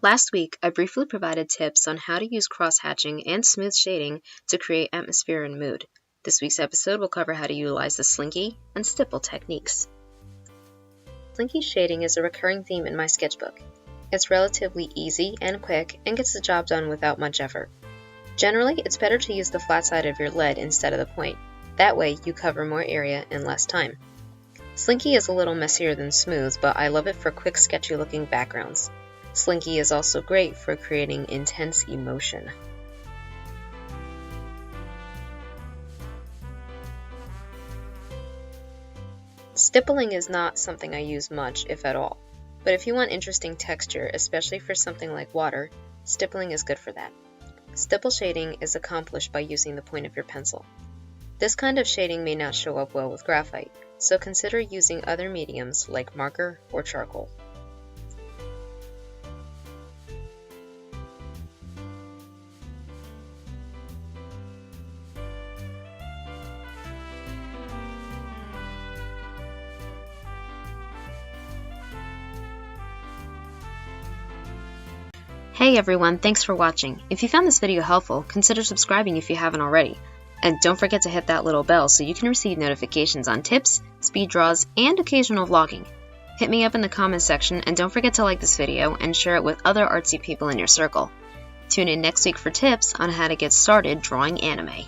Last week, I briefly provided tips on how to use cross-hatching and smooth shading to create atmosphere and mood. This week's episode will cover how to utilize the Slinky and Stipple techniques. Slinky shading is a recurring theme in my sketchbook. It's relatively easy and quick and gets the job done without much effort. Generally, it's better to use the flat side of your lead instead of the point. That way, you cover more area in less time. Slinky is a little messier than smooth, but I love it for quick, sketchy-looking backgrounds. Slinky is also great for creating intense emotion. Stippling is not something I use much, if at all. But if you want interesting texture, especially for something like water, stippling is good for that. Stipple shading is accomplished by using the point of your pencil. This kind of shading may not show up well with graphite, so consider using other mediums like marker or charcoal. Hey everyone, thanks for watching. If you found this video helpful, consider subscribing if you haven't already. And don't forget to hit that little bell so you can receive notifications on tips, speed draws, and occasional vlogging. Hit me up in the comments section and don't forget to like this video and share it with other artsy people in your circle. Tune in next week for tips on how to get started drawing anime.